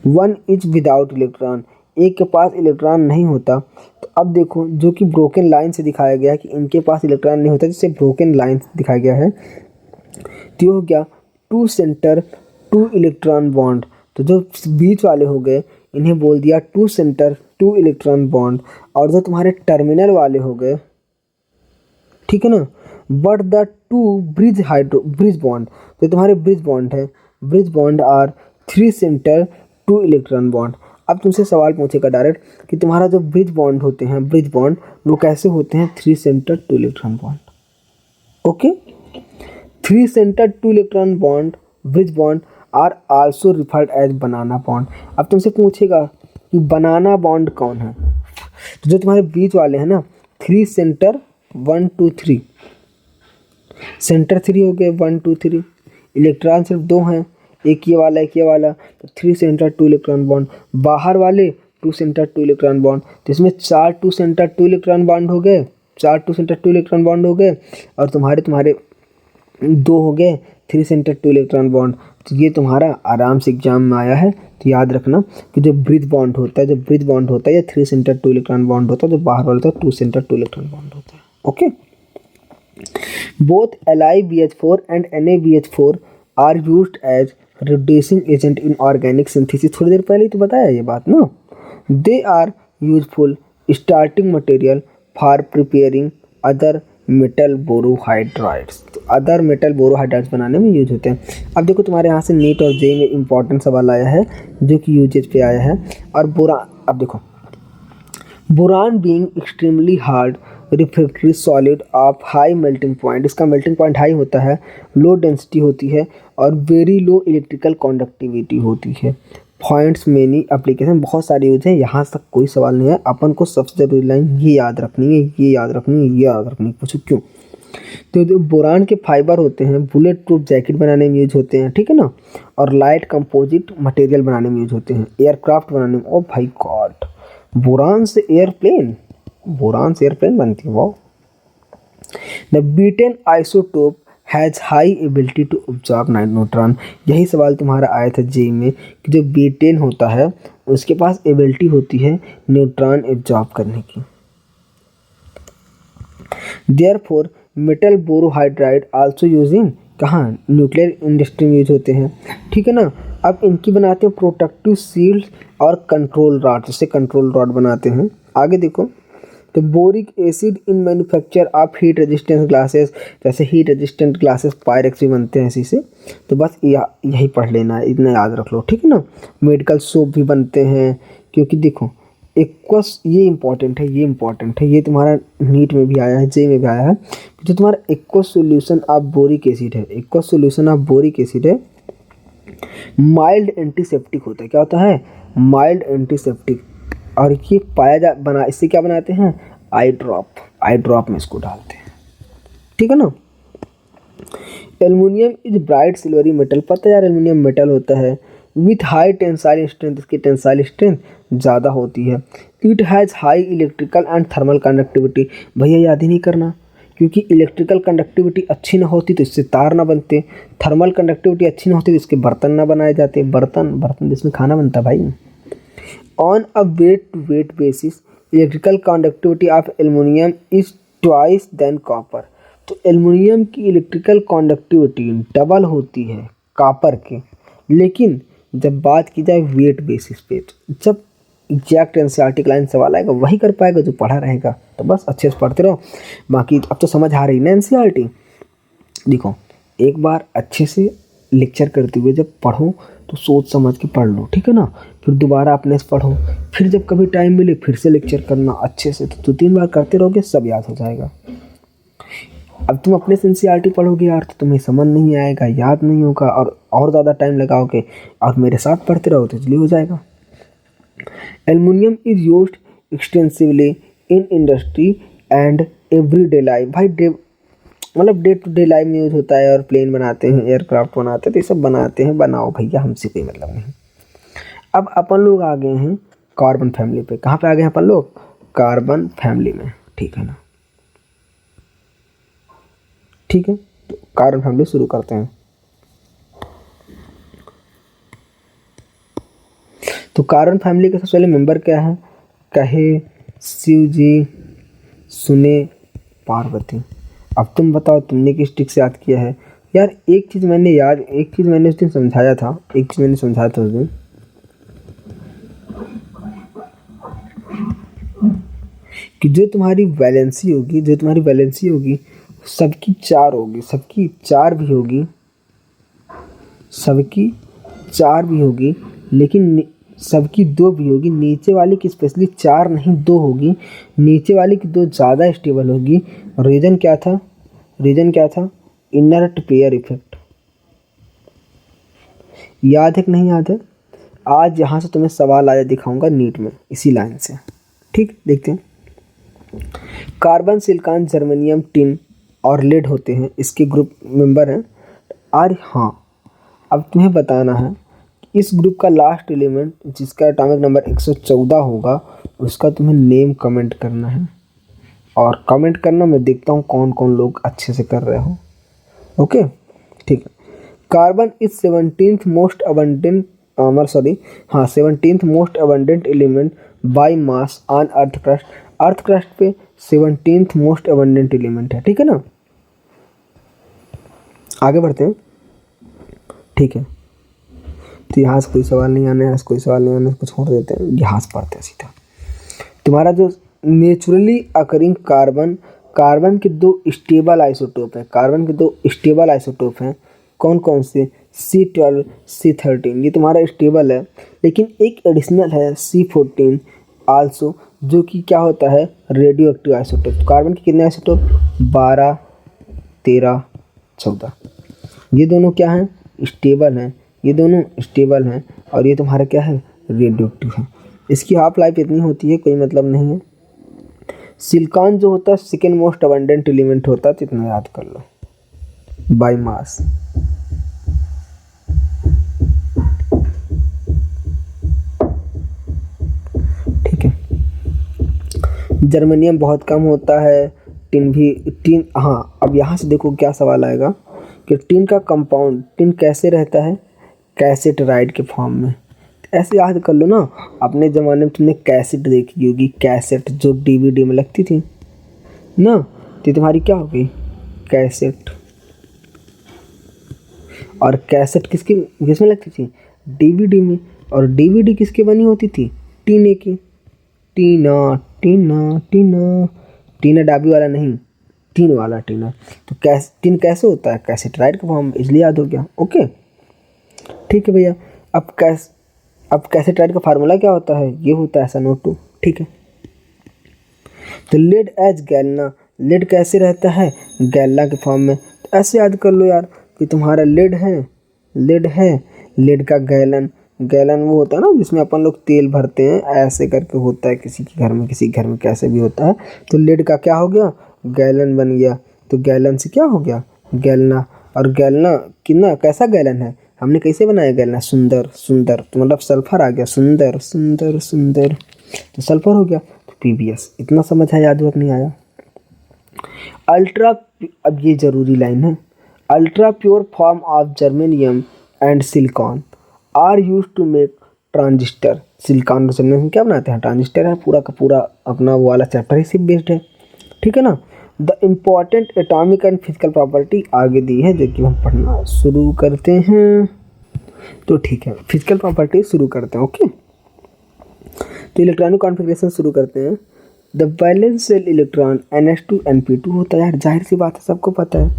1 is without electron, एक के पास इलेक्ट्रॉन नहीं होता। तो अब देखो जो कि ब्रोकन लाइन से दिखाया गया है कि इनके पास इलेक्ट्रॉन नहीं होता, जिससे ब्रोकन लाइन से दिखाया गया है। तो ये हो गया 2 सेंटर 2 इलेक्ट्रॉन बॉन्ड। तो जो बीच वाले हो गए इन्हें बोल दिया 2 सेंटर 2 इलेक्ट्रॉन बॉन्ड, और जो तुम्हारे टर्मिनल वाले हो गए, ठीक है ना, बट द 2 ब्रिज बॉन्ड, जो तुम्हारे ब्रिज बॉन्ड है, bridge bond are 3 centre 2 electron bond. अब तुमसे सवाल पूछेगा डायरेक्ट कि तुम्हारा जो ब्रिज बॉन्ड होते हैं, ब्रिज बॉन्ड वो कैसे होते हैं? 3 centre 2 electron bond. Okay, 3 centre 2 electron bond bridge bond are also referred as banana bond. अब तुमसे पूछेगा कि बनाना बॉन्ड कौन है, तो जो तुम्हारे बीच वाले हैं ना 3 सेंटर 1 2 3, सेंटर 3 हो गए 1 2 3, इलेक्ट्रॉन सिर्फ 2 हैं, एक ये वाला एक ये वाला, तो 3 सेंटर 2 इलेक्ट्रॉन बॉन्ड। बाहर वाले 2 सेंटर 2 इलेक्ट्रॉन बॉन्ड, तो इसमें 4 2 सेंटर 2 इलेक्ट्रॉन बॉन्ड हो गए, 4 2 सेंटर 2 इलेक्ट्रॉन बॉन्ड हो गए, और तुम्हारे 2 हो गए 3 सेंटर 2 इलेक्ट्रॉन बॉन्ड। तो ये तुम्हारा आराम से एग्जाम में आया है, तो याद रखना कि जो ब्रिज बॉन्ड होता है या 3 सेंटर 2 इलेक्ट्रॉन बॉन्ड होता है, जो बाहर वाला होता है 2 सेंटर 2 इलेक्ट्रॉन बॉन्ड होता है। Okay, both LiBH4 and NaBH4 are used as reducing agent in organic synthesis. थोड़ी देर पहले ही तो बताया ये बात ना। They are useful starting material for preparing other metal borohydrides. तो अदर मेटल बोरोहाइड्राइड्स बनाने में यूज होते हैं। अब देखो तुम्हारे यहाँ से नीट और जे में इंपॉर्टेंट सवाल आया है जो कि यूजेज पे आया है। और बोरान, अब देखो boron being extremely hard refractory solid of high melting point, इसका मेल्टिंग पॉइंट हाई होता है, लो डेंसिटी होती है और वेरी लो इलेक्ट्रिकल कंडक्टिविटी होती है। पॉइंट्स मेनी एप्लीकेशन, बहुत सारे यूज हैं, यहाँ तक कोई सवाल नहीं है। अपन को सबसे जरूरी लाइन ये याद रखनी है, ये याद रखनी है, ये याद रखनी है। पूछो क्यों? तो जो बोरान के फाइबर होते हैं बुलेट प्रूफ जैकेट बनाने में यूज होते हैं, ठीक है ना, और लाइट कंपोजिट मटेरियल बनाने में यूज होते हैं, एयरक्राफ्ट बनाने में। ओ भाई गॉड, बोरान से एयरप्लेन बनती है वो। The B ten isotope has high ability to absorb neutron. यही सवाल तुम्हारा आया था जे में कि जो बीटेन होता है उसके पास एबिलिटी होती है न्यूट्रॉन एब्जॉर्ब करने की। Therefore metal borohydride also using, कहाँ, न्यूक्लियर इंडस्ट्री में यूज होते हैं, ठीक है ना। अब इनकी बनाते हैं प्रोटेक्टिव शील्ड और कंट्रोल रॉड, जिससे कंट्रोल रॉड बनाते हैं। आगे देखो, तो boric acid in manufacture of heat resistance glasses, जैसे हीट रेजिस्टेंट ग्लासेस पायरेक्स भी बनते हैं इसी से। तो बस यही पढ़ लेना है, इतना याद रख लो, ठीक है ना। मेडिकल सोप भी बनते हैं, क्योंकि देखो एक्वस, ये इंपॉर्टेंट है, ये तुम्हारा नीट में भी आया है, जे में भी आया है। जो तुम्हारा aqueous solution of boric acid है, माइल्ड एंटीसेप्टिक होता है। क्या होता है? Mild antiseptic. और ये इससे क्या बनाते हैं? आई ड्रॉप में इसको डालते हैं, ठीक है ना। Aluminium is bright silvery metal, पता है यार एल्युमिनियम मेटल होता है। विथ हाई टेंसाइल स्ट्रेंथ, इसकी टेंसाइल स्ट्रेंथ ज़्यादा होती है। It has high electrical and thermal conductivity, भैया याद ही नहीं करना, क्योंकि इलेक्ट्रिकल कंडक्टिविटी अच्छी ना होती तो इससे तार ना बनते, थर्मल कंडक्टिविटी अच्छी ना होती तो इसके बर्तन ना बनाए जाते, बर्तन जिसमें खाना बनता भाई। On a weight to weight basis electrical conductivity of aluminium is twice than copper. तो एल्युमिनियम की इलेक्ट्रिकल कंडक्टिविटी डबल होती है कॉपर के, लेकिन जब बात की जाए वेट बेसिस पे, जब एग्जैक्ट एनसीईआरटी लाइन सवाल आएगा वही कर पाएगा जो पढ़ा रहेगा। तो बस अच्छे से पढ़ते रहो। बाकी अब तो समझ आ रही ना एनसीईआरटी। देखो एक बार अच्छे से लेक्चर करते हुए जब पढ़ो तो सोच समझ के पढ़ लो, ठीक है ना। फिर दोबारा अपने से पढ़ो, फिर जब कभी टाइम मिले फिर से लेक्चर करना अच्छे से। तो 2-3 बार करते रहोगे सब याद हो जाएगा। अब तुम अपने से एनसीईआरटी पढ़ोगे यार तो तुम्हें समझ नहीं आएगा, याद नहीं होगा, और ज़्यादा टाइम लगाओगे। और मेरे साथ पढ़ते रहो तो जल्दी हो जाएगा। Aluminium is used extensively in industry and everyday life. भाई मतलब डे टू डे लाइफ में यूज होता है। और प्लेन बनाते हैं, एयरक्राफ्ट बनाते हैं, तो ये सब बनाते हैं, बनाओ भैया, हमसे कोई मतलब नहीं। अब अपन लोग आ गए हैं कार्बन फैमिली पे। कहाँ पे आ गए हैं अपन लोग? कार्बन फैमिली में, ठीक है ना। ठीक है, तो कार्बन फैमिली शुरू करते हैं। तो कार्बन फैमिली के सबसे पहले मेंबर क्या है? कहे, शिव जी, सुने, पार्वती। अब तुम बताओ तुमने किस ट्रिक से याद किया है? यार एक चीज़ मैंने उस दिन समझाया था, उस दिन कि जो तुम्हारी वैलेंसी होगी सबकी 4 होगी, सबकी 4 भी होगी, लेकिन सबकी 2 भी होगी। नीचे वाली की स्पेशली 4 नहीं 2 होगी। नीचे वाली की 2 ज़्यादा स्टेबल होगी। रीज़न क्या था? Inert pair effect. याद है कि नहीं याद है? आज यहाँ से तुम्हें सवाल आया दिखाऊंगा नीट में इसी लाइन से। ठीक, देखते हैं। कार्बन, सिलिकॉन, जर्मेनियम, टिन और लेड होते हैं, इसके ग्रुप मेंबर हैं। और हाँ, अब तुम्हें बताना है इस ग्रुप का लास्ट एलिमेंट जिसका एटॉमिक नंबर 114 होगा उसका तुम्हें नेम कमेंट करना है। और कमेंट करना मैं देखता हूँ कौन कौन लोग अच्छे से कर रहे हो। ओके, ठीक है। Carbon is 17th most abundant 17th most abundant element by mass on earth crust. Earth crust पे 17th मोस्ट अबंडेंट एलिमेंट है, ठीक है ना। आगे बढ़ते हैं, ठीक है। तो यहाँ से कोई सवाल नहीं आना है, यहाँ से कोई सवाल नहीं आना है, कुछ छोड़ देते हैं, यहाँ से पढ़ते हैं सीधा। तुम्हारा जो नेचुरली अकरिंग कार्बन के दो स्टेबल आइसोटोप हैं, कार्बन के दो स्टेबल आइसोटोप हैं, कौन कौन से? C12, C13, ये तुम्हारा स्टेबल है। लेकिन एक एडिशनल है C14 आल्सो, जो कि क्या होता है? Radio active isotope. कार्बन के कितने आइसोटोप? 12, 13, 14। ये दोनों क्या हैं? स्टेबल हैं। ये दोनों स्टेबल हैं और ये तुम्हारा क्या है? रेडियो एक्टिव है। इसकी हाफ लाइफ इतनी होती है, कोई मतलब नहीं है। सिलिकॉन जो होता है सेकेंड मोस्ट अबंडेंट एलिमेंट होता है, तो इतना याद कर लो बाय मास। ठीक है। जर्मेनियम बहुत कम होता है, टिन। हाँ, अब यहाँ से देखो क्या सवाल आएगा कि टिन का कंपाउंड, टिन कैसे रहता है? कैसेटराइड के फॉर्म में। ऐसे याद कर लो ना, अपने ज़माने में तुमने कैसेट देखी होगी, कैसेट जो DVD में लगती थी ना, तो तुम्हारी क्या हो गई? कैसेट। और कैसेट किसमें लगती थी? DVD में। और DVD किसकी बनी होती थी? टीने की। टीना टीना टीना टीना डाबी वाला नहीं, टीन वाला टीना। तो टीन कैसे होता है? कैसेटराइड का फॉर्म, इसलिए याद हो गया। ओके, ठीक है भैया। अब कैसेटराइड का फार्मूला क्या होता है? ये होता है SnO2, ठीक है। तो लेड एज गैलना, लेड कैसे रहता है? गैलना के फॉर्म में। तो ऐसे याद कर लो यार कि तुम्हारा लेड है, लेड का गैलन वो होता है ना जिसमें अपन लोग तेल भरते हैं, ऐसे करके होता है किसी के घर में, किसी घर में कैसे भी होता है। तो लेड का क्या हो गया? गैलन बन गया। तो गैलन से क्या हो गया? गैलना। और गैलना कितना कैसा गैलन है? हमने कैसे बनाया गैलना? सुंदर। तो मतलब सल्फर आ गया, सुंदर। तो सल्फर हो गया, तो PbS। इतना समझ है, याद हुआ कि नहीं आया? अब ये जरूरी लाइन है। Ultra pure form of germanium and silicon are use to make transistor. Silicon और जर्मेनियम क्या बनाते हैं? ट्रांजिस्टर है। पूरा का पूरा अपना वो वाला चैप्टर इसी बेस्ड है, ठीक है ना। The important atomic and physical property आगे दी है, जो कि हम पढ़ना शुरू करते हैं। तो ठीक है, फिजिकल प्रॉपर्टी शुरू करते हैं। ओके, तो इलेक्ट्रॉनिक कॉन्फ़िगरेशन शुरू करते हैं। The valence shell electron NH2 NP2 होता है यार, जाहिर सी बात है, सबको पता है।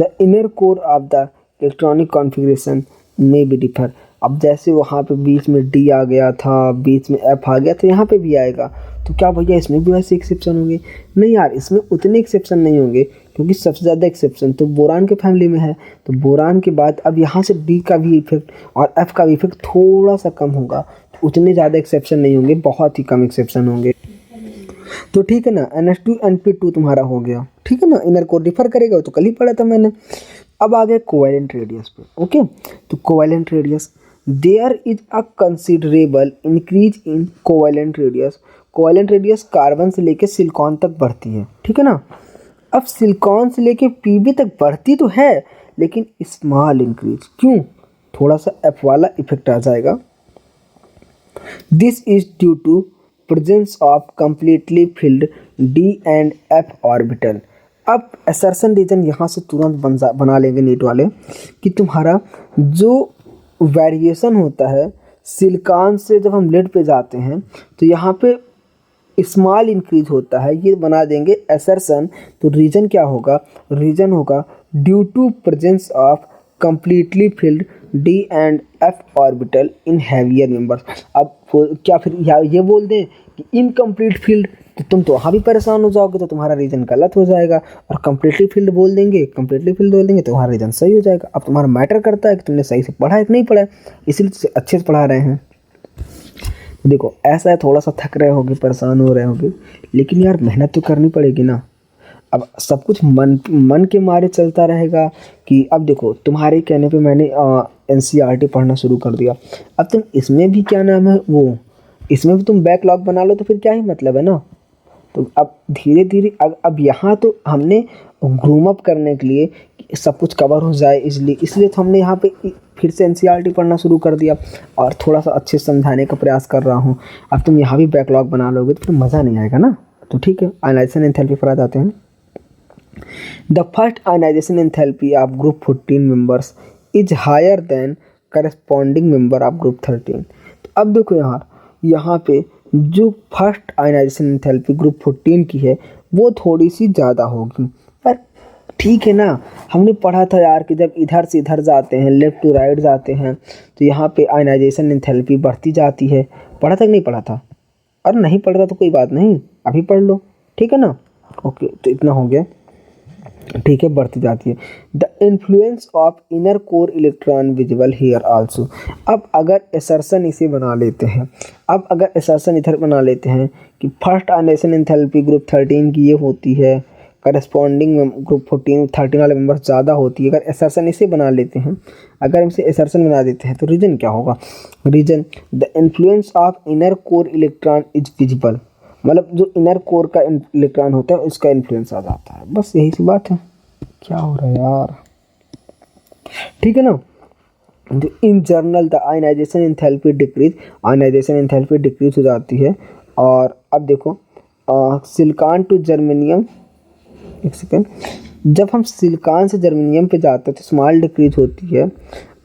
The inner core of the electronic configuration में भी डिफर। अब जैसे वहाँ पे बीच में D आ गया था, बीच में F आ गया, तो यहाँ पे भी आएगा। तो क्या भैया इसमें भी वैसे एक्सेप्शन होंगे? नहीं यार, इसमें उतने एक्सेप्शन नहीं होंगे, क्योंकि सबसे ज़्यादा एक्सेप्शन तो बोरान के फैमिली में है। तो बोरान के बाद अब यहाँ से D का भी इफेक्ट और F का भी इफेक्ट थोड़ा सा कम होगा, तो उतने ज़्यादा एक्सेप्शन नहीं होंगे, बहुत ही कम एक्सेप्शन होंगे। तो ठीक है ना, NH2 NP2 तुम्हारा हो गया, ठीक है ना। इनर कोर डिफर करेगा, तो कल ही पढ़ा था मैंने। अब आ गए कोवैलेंट रेडियस पे। ओके, तो covalent radius, there is a considerable increase in covalent radius. Covalent radius carbon से लेके सिलिकॉन तक बढ़ती है, ठीक है ना। अब सिलिकॉन से लेके Pb तक बढ़ती तो है, लेकिन स्मॉल इंक्रीज। क्यों? थोड़ा सा F वाला इफेक्ट आ जाएगा। This is due to presence of completely filled D and F orbital. अब असर्शन रीजन यहाँ से तुरंत बना लेंगे नीट वाले कि तुम्हारा जो वेरिएशन होता है सिलिकॉन से जब हम लेड पे जाते हैं, तो यहाँ पे स्मॉल इंक्रीज होता है, ये बना देंगे असर्शन। तो रीजन क्या होगा? रीजन होगा due to presence of completely filled d and f orbital in heavier members। अब क्या फिर ये बोल दें कि इनकम्प्लीट फील्ड, तो तुम तो वहाँ भी परेशान हो जाओगे, तो तुम्हारा रीजन गलत हो जाएगा। और कम्प्लीटली फील्ड बोल देंगे तो तुम्हारा रीजन सही हो जाएगा। अब तुम्हारा मैटर करता है कि तुमने सही से पढ़ा है कि नहीं पढ़ा है, इसीलिए अच्छे से पढ़ा रहे हैं। देखो ऐसा है, थोड़ा सा थक रहे होगे, परेशान हो रहे होगे, लेकिन यार मेहनत तो करनी पड़ेगी ना। अब सब कुछ मन के मारे चलता रहेगा कि अब देखो तुम्हारे कहने पे मैंने एनसीईआरटी पढ़ना शुरू कर दिया, अब तुम इसमें भी क्या नाम है वो, इसमें भी तुम बैकलॉग बना लो, तो फिर क्या ही मतलब है ना। तो अब धीरे धीरे अब यहाँ तो हमने ग्रूम अप करने के लिए सब कुछ कवर हो जाए इसलिए तो हमने यहाँ पे फिर से एनसीईआरटी पढ़ना शुरू कर दिया और थोड़ा सा अच्छे से समझाने का प्रयास कर रहा हूँ। अब तुम यहाँ भी बैकलॉग बना लोगे तो फिर मज़ा नहीं आएगा ना। तो ठीक है, आयनाइजेशन एंथैल्पी पर आ जाते हैं। The first ionisation enthalpy of group 14 members is higher than corresponding member of group 13। तो अब देखो यहाँ पे जो फर्स्ट आयनाइजेशन एंथैल्पी ग्रुप 14 की है वो थोड़ी सी ज़्यादा होगी। पर ठीक है ना, हमने पढ़ा था यार कि जब इधर से इधर जाते हैं, लेफ्ट टू राइट जाते हैं, तो यहाँ पे आयनाइजेशन एंथैल्पी बढ़ती जाती है। पढ़ा था कि नहीं पढ़ा था? और नहीं पढ़ रहा तो कोई बात नहीं, अभी पढ़ लो, ठीक है ना। ओके, तो इतना हो गया, ठीक है, बढ़ती जाती है। The influence of inner core electron visible here also. अब अगर एसर्शन इसे बना लेते हैं, अब अगर एसर्शन इधर बना लेते हैं कि फर्स्ट आयनाइजेशन एंथैल्पी ग्रुप 13 की ये होती है, करस्पॉन्डिंग ग्रुप 13 वाले मेंबर ज़्यादा होती है, अगर एसर्शन इसे बना लेते हैं, अगर हम इसे एसर्शन बना देते हैं तो रीजन क्या होगा? Reason the influence of inner core electron is visible, मतलब जो इनर कोर का इलेक्ट्रॉन होता है उसका इन्फ्लुएंस आ जाता है। बस यही सी बात है। क्या हो रहा है यार, ठीक है ना। In general the ionisation enthalpy decrease, ionisation enthalpy decrease हो जाती है। और अब देखो सिलिकॉन टू जर्मेनियम, एक सेकेंड, जब हम सिलिकॉन से जर्मेनियम पे जाते हैं तो स्मॉल डिक्रीज होती है।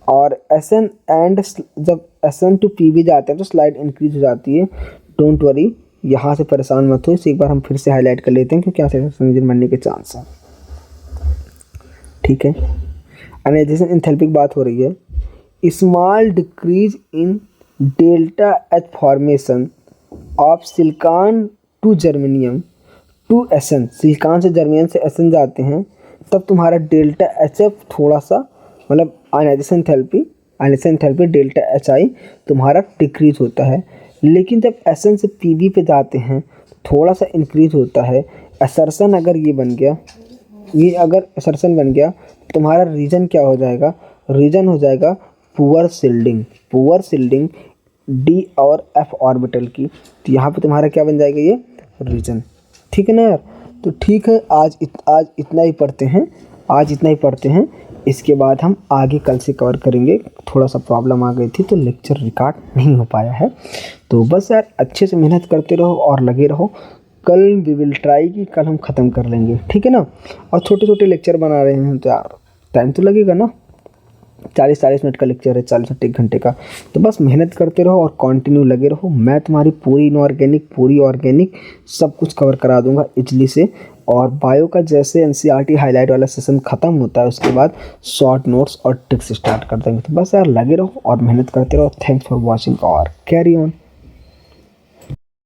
और एसएन एंड जब एसएन टू पीबी जाते हैं तो स्लाइड इंक्रीज हो जाती है। डोंट वरी, यहाँ से परेशान मत हो, इसे एक बार हम फिर से हाईलाइट कर लेते हैं क्योंकि यहाँ से संयोजन बनने के चांस हैं, ठीक है। आयनाइजेशन एंथैल्पी की बात हो रही है। Small decrease in delta H formation of silicon to germanium to SN, silicon से जर्मेनियम से एसएन जाते हैं, तब तुम्हारा डेल्टा एच एफ थोड़ा सा, मतलब ionisation enthalpy delta H I तुम्हारा डिक्रीज होता है। लेकिन जब एसएन से पीबी पे जाते हैं थोड़ा सा इंक्रीज होता है। असर्शन अगर ये बन गया, ये अगर असर्शन बन गया तो तुम्हारा रीजन क्या हो जाएगा? रीजन हो जाएगा पुअर सिल्डिंग डी और एफ ऑर्बिटल की। तो यहाँ पे तुम्हारा क्या बन जाएगा? ये रीजन, ठीक है ना यार। तो ठीक है, आज इतना ही पढ़ते हैं, इसके बाद हम आगे कल से कवर करेंगे। थोड़ा सा प्रॉब्लम आ गई थी तो लेक्चर रिकॉर्ड नहीं हो पाया है। तो बस यार अच्छे से मेहनत करते रहो और लगे रहो। कल वी विल ट्राई कि कल हम ख़त्म कर लेंगे, ठीक है ना। और छोटे छोटे लेक्चर बना रहे हैं तो यार टाइम तो लगेगा ना, 40-40 मिनट का लेक्चर है, 40 मिनट 1 घंटे का। तो बस मेहनत करते रहो और कंटिन्यू लगे रहो। मैं तुम्हारी पूरी इनऑर्गेनिक पूरी ऑर्गेनिक सब कुछ कवर करा दूंगा इजली से। और बायो का जैसे एनसीईआरटी हाईलाइट वाला सेशन ख़त्म होता है उसके बाद शॉर्ट नोट्स और ट्रिक्स स्टार्ट कर देंगे। तो बस यार लगे रहो और मेहनत करते रहो। थैंक्स फॉर वॉचिंग और कैरी ऑन।